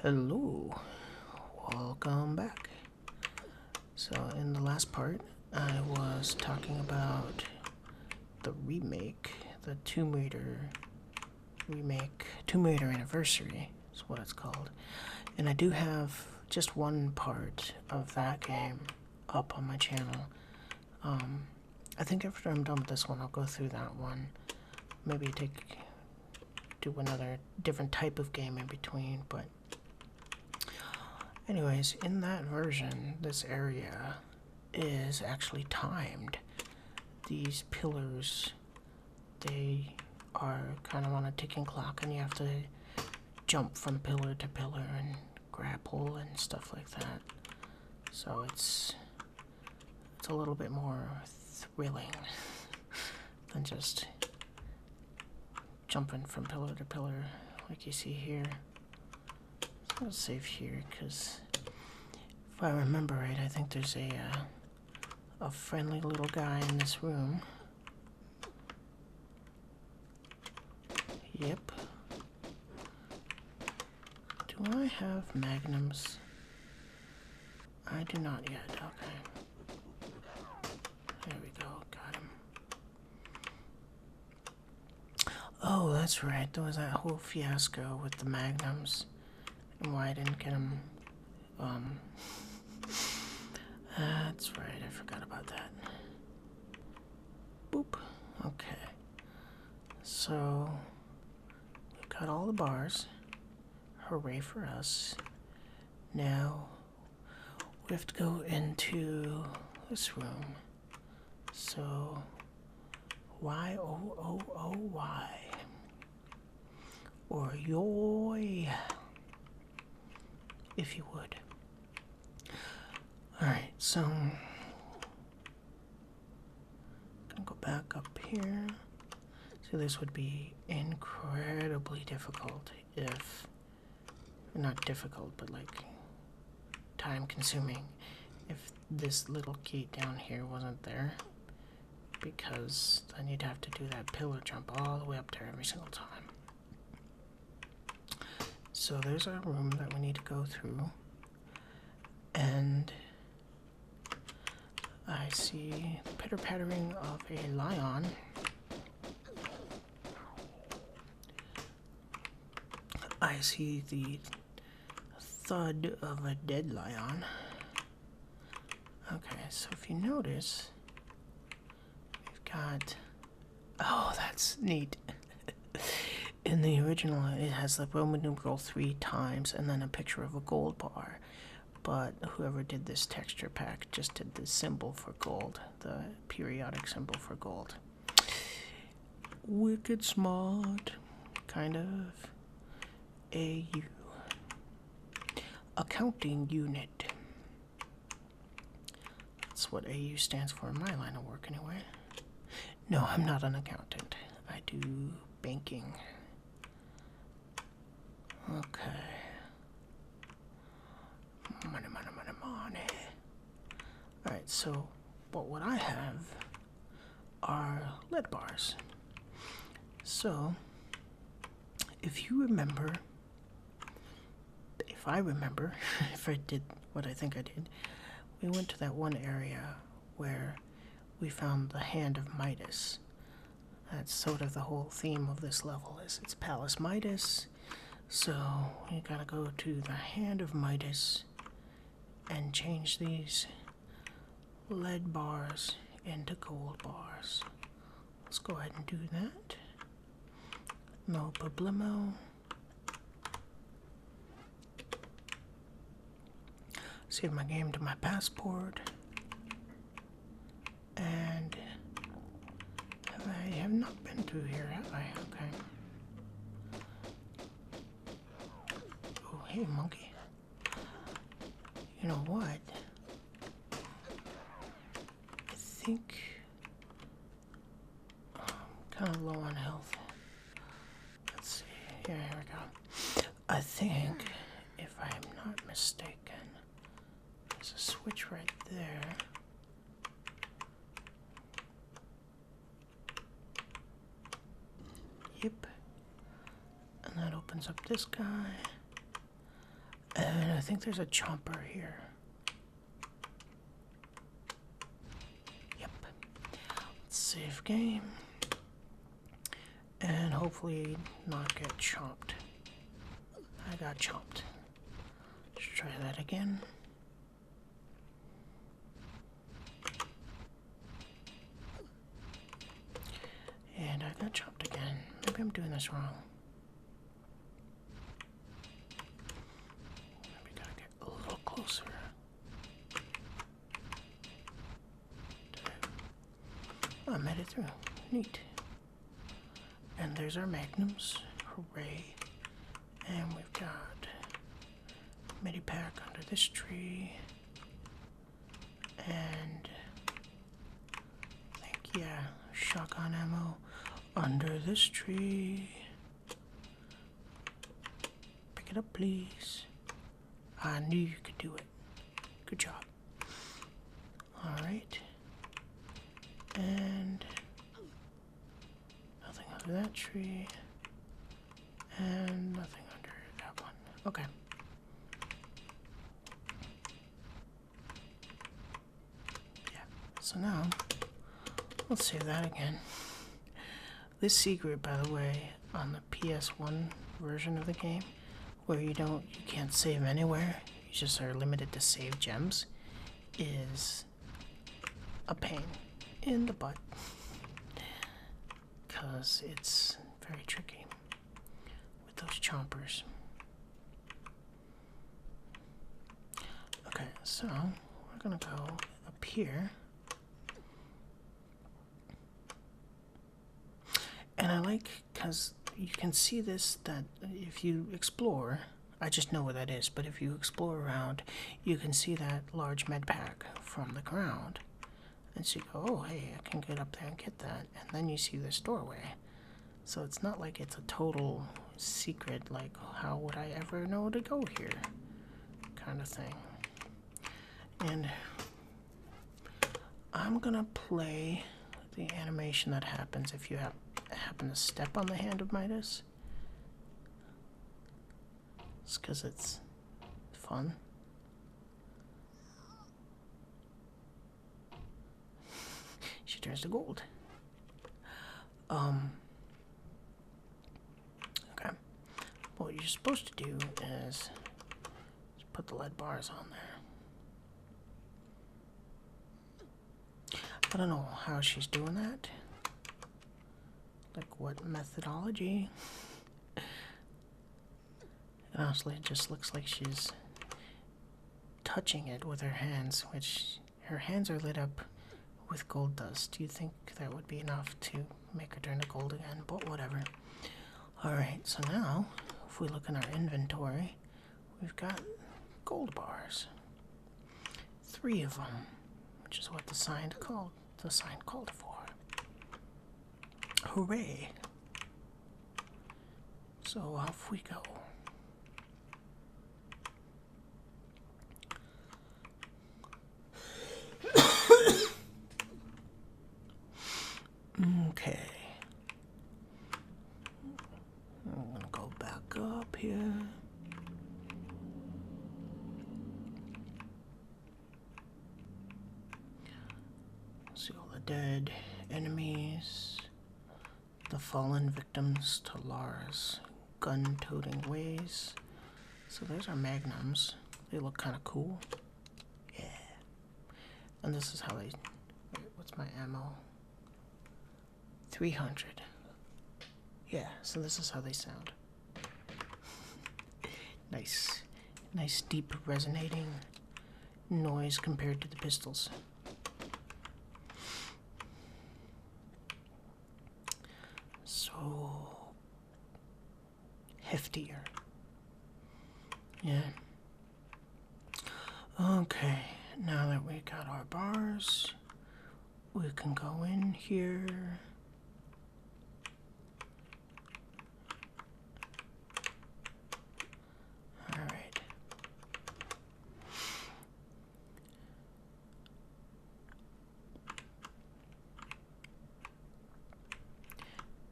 Hello, welcome back. So in the last part, I was talking about the remake, the Tomb Raider remake, Tomb Raider Anniversary is what it's called. And I do have just one part of that game up on my channel. I think after I'm done with this one, I'll go through that one. Maybe do another different type of game in between, but anyways, in that version, this area is actually timed. These pillars, they are kind of on a ticking clock, and you have to jump from pillar to pillar and grapple and stuff like that. So it's a little bit more thrilling than just jumping from pillar to pillar like you see here. So I'll save here because if I remember right, I think there's a friendly little guy in this room. Yep. Do I have magnums? I do not yet. Okay. There we go. Got him. Oh, that's right. There was that whole fiasco with the magnums and why I didn't get them. That's right. I forgot about that. Boop. Okay. So we've got all the bars. Hooray for us. Now we have to go into this room. So why, oh, why? Or yoy, if you would. Alright, so I'm gonna go back up here. So this would be incredibly difficult if, not difficult, but like time consuming if this little gate down here wasn't there, because then you'd have to do that pillar jump all the way up there every single time. So there's our room that we need to go through, and I see the pitter-pattering of a lion. I see the thud of a dead lion. Okay, so if you notice, we've got, oh, that's neat. In the original, it has the Roman numeral 3 times and then a picture of a gold bar. But whoever did this texture pack just did the symbol for gold, the periodic symbol for gold. Wicked smart, kind of. AU. Accounting unit. That's what AU stands for in my line of work anyway. No, I'm not an accountant. I do banking. Okay. Money, money, money, money. Alright, so what I have are lead bars. So, if you remember, if I remember, if I did what I think I did, we went to that one area where we found the Hand of Midas. That's sort of the whole theme of this level, is it's Palace Midas. So you gotta go to the Hand of Midas and change these lead bars into gold bars. Let's go ahead and do that. No problemo. Save my game to my passport. And I have not been through here, have I? Okay. Oh, hey, monkey. You know what? I think I'm kind of low on health. Let's see. Yeah, here we go. I think, if I'm not mistaken, there's a switch right there. Yep. And that opens up this guy. And I think there's a chomper here. Yep. Let's save game. And hopefully not get chomped. I got chomped. Let's try that again. And I got chopped again. Maybe I'm doing this wrong. Maybe gotta get a little closer. Oh, I made it through. Neat. And there's our magnums. Hooray. And we've got Medipack under this tree. And I think, yeah, shotgun ammo under this tree. Pick it up, please. I knew you could do it. Good job. Alright. And nothing under that tree. And nothing under that one. Okay. Yeah. So now, let's save that again. This secret, by the way, on the PS1 version of the game, where you can't save anywhere, you just are limited to save gems, is a pain in the butt. Because it's very tricky with those chompers. Okay, so we're gonna go up here. And I like, because you can see this, that if you explore, I just know where that is, but if you explore around, you can see that large med pack from the ground. And so you go, oh, hey, I can get up there and get that. And then you see this doorway. So it's not like it's a total secret, like, how would I ever know to go here? Kind of thing. And I'm gonna play the animation that happens if you happen to step on the hand of Midas. It's because it's fun. She turns to gold. Okay. What you're supposed to do is just put the lead bars on there. I don't know how she's doing that. Like, what methodology? Honestly, it just looks like she's touching it with her hands, which her hands are lit up with gold dust. Do you think that would be enough to make her turn to gold again? But whatever. Alright, so now, if we look in our inventory, we've got gold bars. 3 of them, which is what the sign called for. Hooray! So off we go. Okay. I'm gonna go back up here. See all the dead enemies, the fallen victims to Lara's gun-toting ways. So there's our magnums. They look kind of cool. Yeah. And this is how they... Wait, what's my ammo? 300. Yeah, so this is how they sound. Nice. Nice deep resonating noise compared to the pistols. So heftier. Yeah. Okay, now that we got our bars, we can go in here. Alright.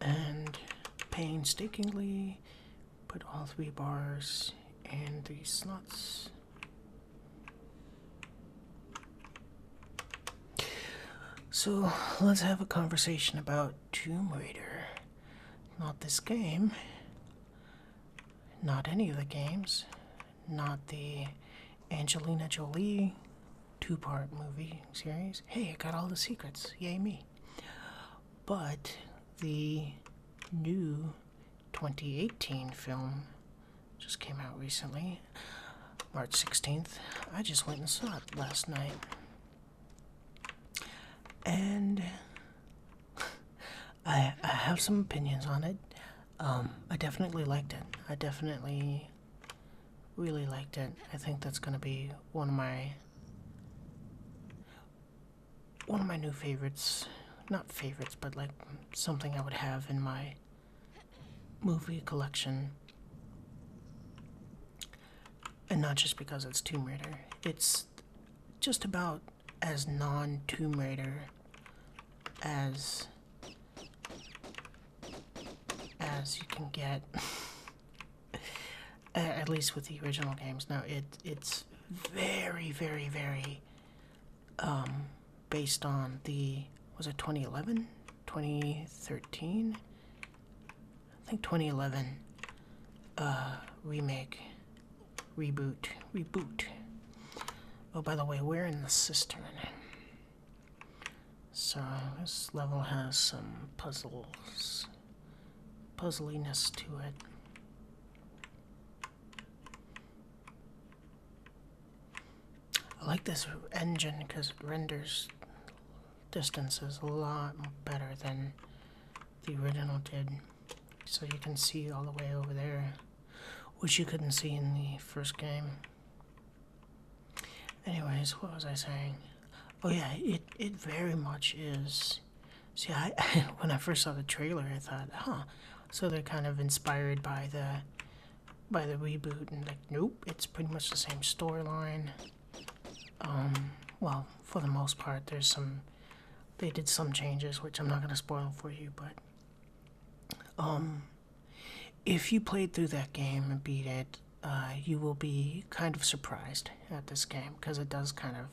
And painstakingly put all 3 bars in these slots. So let's have a conversation about Tomb Raider. Not this game. Not any of the games. Not the Angelina Jolie two-part movie series. Hey, I got all the secrets. Yay me. But the new 2018 film just came out recently, March 16th. I just went and saw it last night. And I have some opinions on it. I definitely liked it. I definitely really liked it. I think that's going to be one of my new favorites. Not favorites, but like something I would have in my movie collection. And not just because it's Tomb Raider. It's just about as non-Tomb Raider as you can get. At least with the original games. Now it's very, very, very based on the, was it 2011? 2013? I think 2011 remake, reboot. Oh, by the way, we're in the cistern. So this level has some puzzliness to it. I like this engine because it renders distances a lot better than the original did. So you can see all the way over there, which you couldn't see in the first game. Anyways, what was I saying? Oh yeah, it very much is. See, when I first saw the trailer, I thought, huh, so they're kind of inspired by the reboot, and like, nope, it's pretty much the same storyline. Well, for the most part, they did some changes, which I'm not going to spoil for you, but, if you played through that game and beat it, you will be kind of surprised at this game, because it does kind of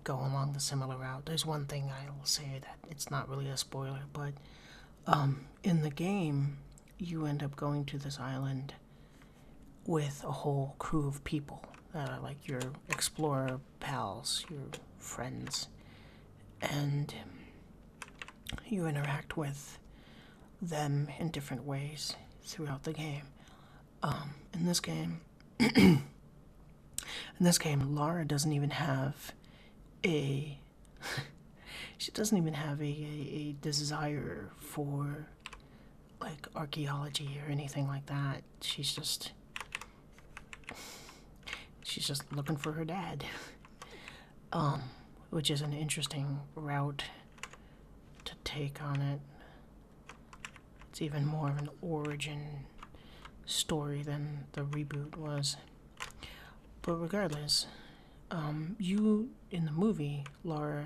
go along the similar route. There's one thing I will say that it's not really a spoiler, but, in the game, you end up going to this island with a whole crew of people. Like your explorer pals, your friends, and you interact with them in different ways throughout the game. In this game, Lara doesn't even have a she doesn't even have a desire for like archaeology or anything like that. She's just looking for her dad. Which is an interesting route to take on it. It's even more of an origin story than the reboot was. But regardless, you, in the movie, Lara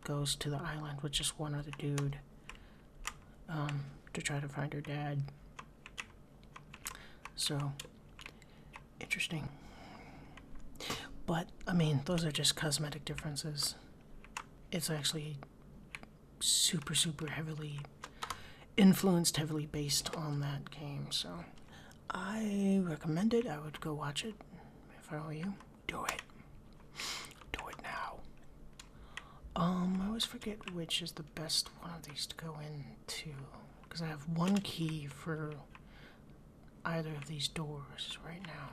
goes to the island with just one other dude, to try to find her dad. So, interesting. But, I mean, those are just cosmetic differences. It's actually super, super heavily influenced, heavily based on that game. So, I recommend it. I would go watch it. If I were you, do it. Do it now. I always forget which is the best one of these to go into. Because I have one key for either of these doors right now.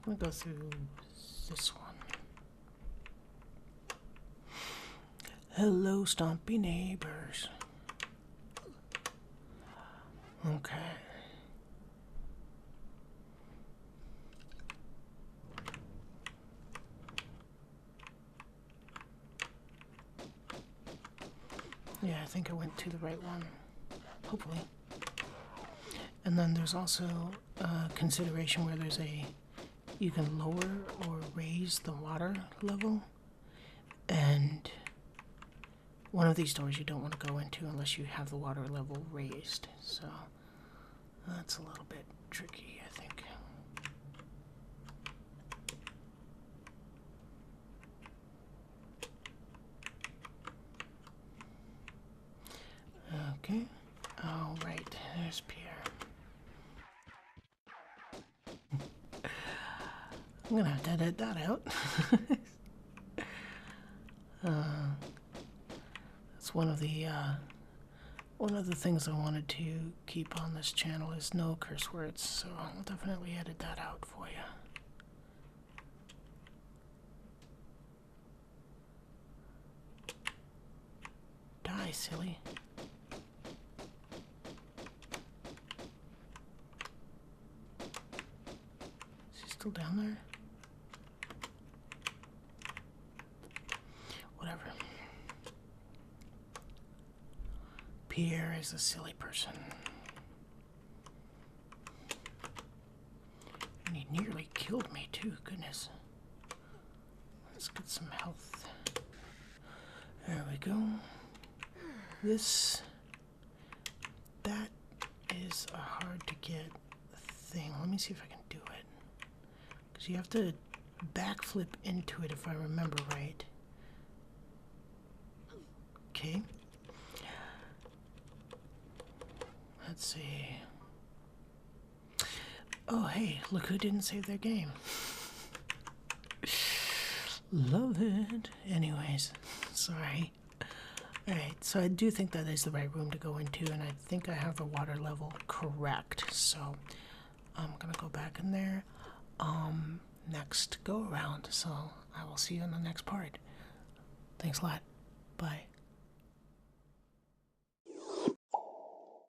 I'm gonna go through this one. Hello, stompy neighbors. Okay. Yeah, I think I went to the right one. Hopefully. And then there's also a consideration where there's you can lower or raise the water level. And one of these doors you don't want to go into unless you have the water level raised. So That's a little bit tricky, I think. Okay. Oh, right. There's Pierre. I'm gonna have to edit that out. That's one of the things I wanted to keep on this channel is no curse words, so I'll definitely edit that out for you. Die, silly. Is he still down there? Whatever. Pierre is a silly person. And he nearly killed me too, goodness. Let's get some health. There we go. That is a hard to get thing. Let me see if I can do it. Because you have to backflip into it if I remember right. Okay. Let's see. Oh, hey, look who didn't save their game. Love it. Anyways, sorry. Alright, so I do think that is the right room to go into, and I think I have the water level correct. So I'm gonna go back in there. Next go around. So I will see you in the next part. Thanks a lot. Bye.